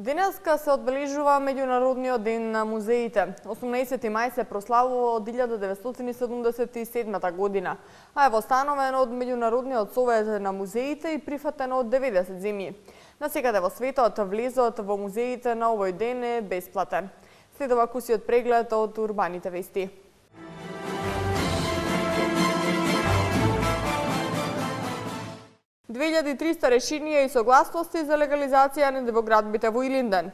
Денеска се одбележува Меѓународниот ден на музеите. 18 мај се прославува од 1977 година, а е востановен од Меѓународниот совет на музеите и прифатен од 90 земји. Насекаде во светот влезот во музеите на овој ден е бесплатен. Следува кусиот преглед од урбаните вести. ...2300 решенија и согласности за легализација на дивоградбите во Илинден.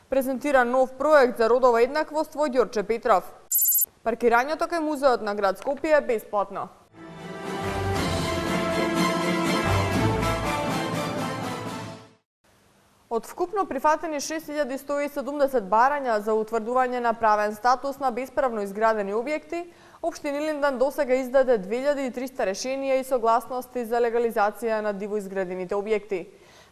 Презентира нов проект за родова еднаквост во Ѓорче Петров. Паркирањето кај музеот на град Скопје е бесплатно. Од вкупно прифатени 6170 барања за утврдување на правен статус на бесправно изградени објекти, Општина Илинден досега издаде 2300 решенија и согласности за легализација на диво изградените објекти.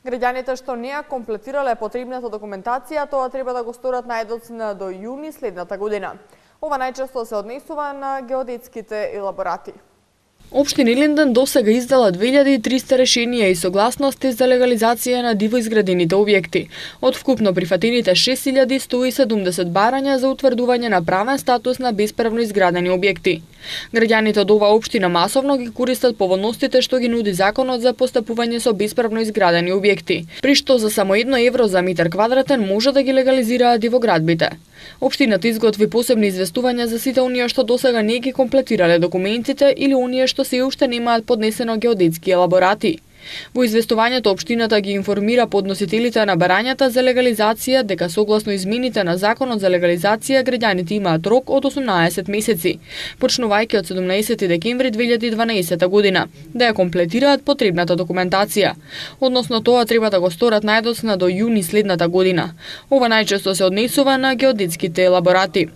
Граѓаните што не ја комплетирале потребната документација, тоа треба да го сторат најдоцна до јуни следната година. Ова најчесто се однесува на геодетските елаборати. Општина Илинден досега издала 2300 решенија и согласности за легализација на диво изградените објекти. Од вкупно прифатените 6170 барања за утврдување на правен статус на бесправно изградени објекти. Граѓаните од оваа општина масовно ги користат поволностите што ги нуди законот за постапување со бесправно изградени објекти, при што за само 1 евро за метар квадратен може да ги легализираат дивоградбите. Општината изготви посебни известувања за сите оние што досега не ги комплетирале документите или оние што се уште немаат поднесено геодетски елаборати. Во известувањето општината ги информира подносителите на барањата за легализација дека согласно измените на законот за легализација граѓаните имаат рок од 18 месеци, почнувајќи од 17 декември 2012 година, да ја комплетираат потребната документација. Односно тоа треба да го сторат најдоцна до јуни следната година. Ова најчесто се однесува на геодетските елаборати.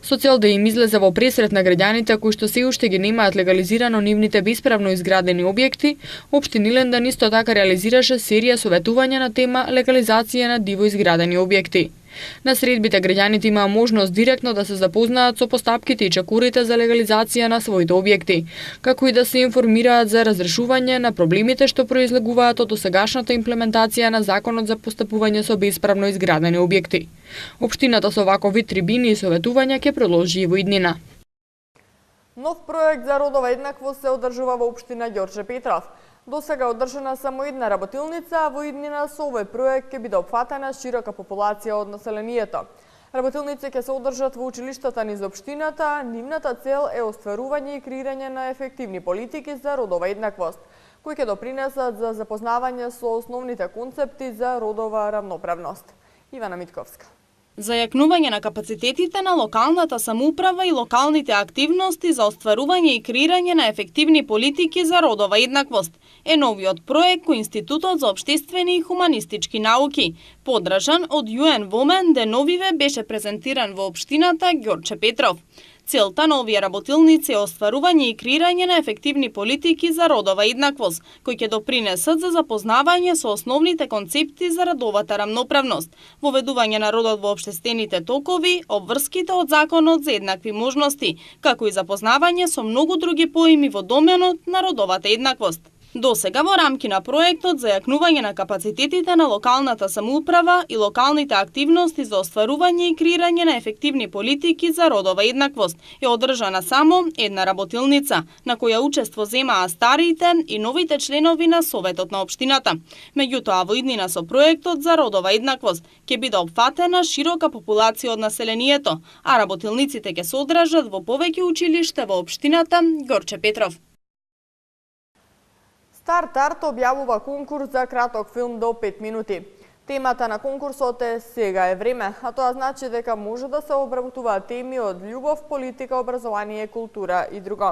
Со цел да им излезе во пресрет на граѓаните кои што се уште ги немаат легализирано нивните бесправно изградени објекти, Општина Илинден исто така реализираше серија советувања на тема легализација на диво изградени објекти. На средбите граѓаните имаа можност директно да се запознаат со постапките и чекорите за легализација на своите објекти, како и да се информираат за разрешување на проблемите што произлегуваат од досегашната имплементација на законот за постапување со бесправно изградени објекти. Општината со ваков вид трибини и советувања ќе продолжи и во иднина. Нов проект за родова еднаквост се одржува во општина Ѓорче Петров. Досега одржана само една работилница, а во иднина со овој проект ќе биде опфатена широка популација од населението. Работилници ќе се одржат во училиштата низ општината, а нивната цел е остварување и креирање на ефективни политики за родова еднаквост, кои ќе допринесат за запознавање со основните концепти за родова рамноправност. Ивана Митковска. Зајакнување на капацитетите на локалната самоуправа и локалните активности за остварување и креирање на ефективни политики за родова еднаквост е новиот проект кој Институтот за општествени и хуманистички науки, поддржан од UN Women деновиве беше презентиран во општината Ѓорче Петров. Целта на овие работилници е остварување и креирање на ефективни политики за родова еднаквост, кои ќе допринесат за запознавање со основните концепти за родовата рамноправност, воведување на родот во општествените токови, обврските од законот за еднакви можности, како и запознавање со многу други поими во доменот на родовата еднаквост. Досега во рамки на проектот за јакнување на капацитетите на локалната самоуправа и локалните активности за остварување и креирање на ефективни политики за родова еднаквост е одржана само една работилница, на која учество земаа стариите и новите членови на Советот на општината. Меѓутоа, во иднина со проектот за родова еднаквост ќе биде опфатена широка популација од населението, а работилниците ќе се одржат во повеќе училишта во општината Ѓорче Петров. Старт Арт објавува конкурс за краток филм до 5 минути. Темата на конкурсот е "Сега е време", а тоа значи дека може да се обработуваат теми од љубов, политика, образование, култура и друго.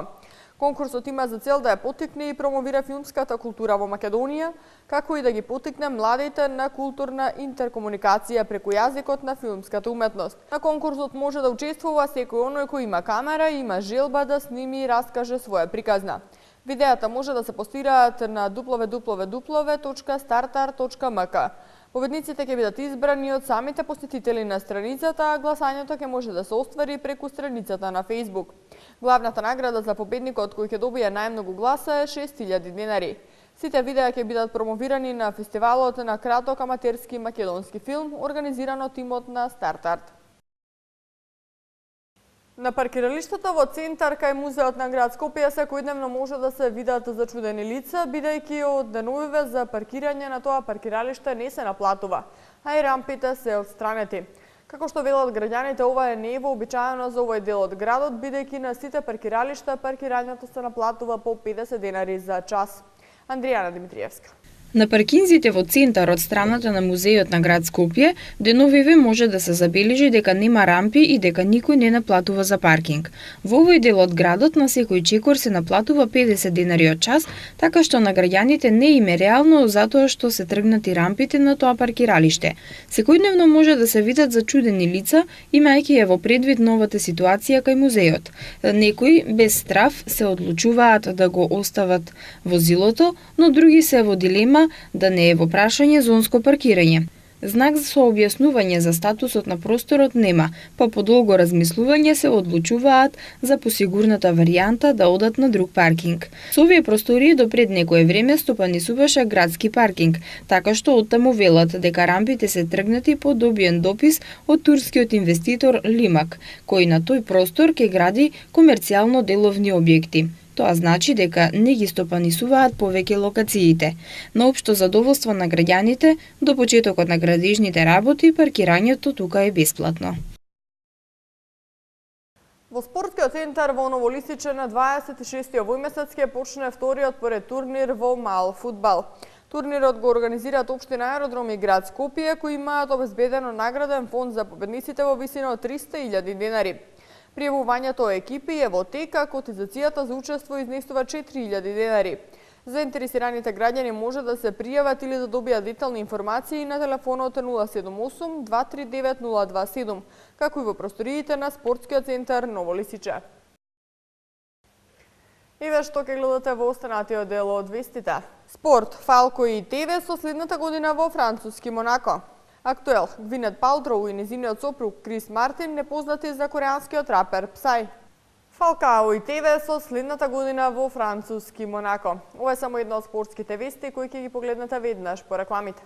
Конкурсот има за цел да ја поттикне и промовира филмската култура во Македонија, како и да ги поттикне младите на културна интеркомуникација преку јазикот на филмската уметност. На конкурсот може да учествува секој оној кој има камера и има желба да сними и раскаже своја приказна. Видеата може да се постираат на www.startart.mk. Победниците ќе бидат избрани од самите посетители на страницата, а гласањето ќе може да се оствари преку страницата на Facebook. Главната награда за победникот кој ќе добие најмногу гласа е 6000 денари. Сите видеа ќе бидат промовирани на фестивалот на краток аматерски македонски филм, организиран од тимот на Стартарт. На паркиралиштата во центар кај музеот на град Скопје секојдневно може да се видат зачудени лица, бидејќи од деновиве за паркирање на тоа паркиралиште не се наплатува, а и рампите се отстранети. Како што велат граѓаните, ова е невообичаено за овој дел од градот, бидејќи на сите паркиралишта паркирањето се наплатува по 50 денари за час. Андријана Димитриевска. На паркинзите во центар од страната на музеот на град Скопје, деновиве може да се забележи дека нема рампи и дека никој не наплатува за паркинг. Во овој дел од градот на секој чекор се наплатува 50 денари од час, така што на граѓаните не им е реално затоа што се тргнати рампите на тоа паркиралиште. Секојдневно може да се видат зачудени лица, имајќи ја во предвид новата ситуација кај музеот. Некои без страф се одлучуваат да го остават возилото, но други се во дилема да не е во прашање зонско паркирање. Знак со објаснување за статусот на просторот нема, па по долго размислување се одлучуваат за посигурната варијанта да одат на друг паркинг. Со овие простории до пред некое време стопанисуваше градски паркинг, така што оттаму велат дека рампите се тргнати по добиен допис од турскиот инвеститор Лимак, кој на тој простор ќе гради комерцијално деловни објекти. Тоа значи дека не ги стопанисуваат повеќе локациите. На општо задоволство на граѓаните, до почетокот на градежните работи, паркирањето тука е бесплатно. Во спортскиот центар во Ново Лисиче на 26 овој месец ќе почне вториот поред турнир во мал фудбал. Турнирот го организираат Општина Аеродром и град Скопје, кои имаат обезбедено награден фонд за победниците во висина од 300.000 денари. Пријавувањето екипи е во тек, а котизацијата за учество изнесува 4.000 денари. Заинтересираните граѓани може да се пријават или да добијат детални информации на телефонот 078 239 027, како и во просториите на спортскиот центар Ново Лисиче. Еве што ќе гледате во останатиот дел од вестите. Спорт, Фалко и ТВ со следната година во француски Монако. Актуел, Гвинет Палтроу и незиниот сопруг Крис Мартин непознати за кореанскиот рапер Псај. Фалкао и ТВ со следната година во француски Монако. Ова е само една од спортските вести кои ќе ги погледнете веднаш по рекламите.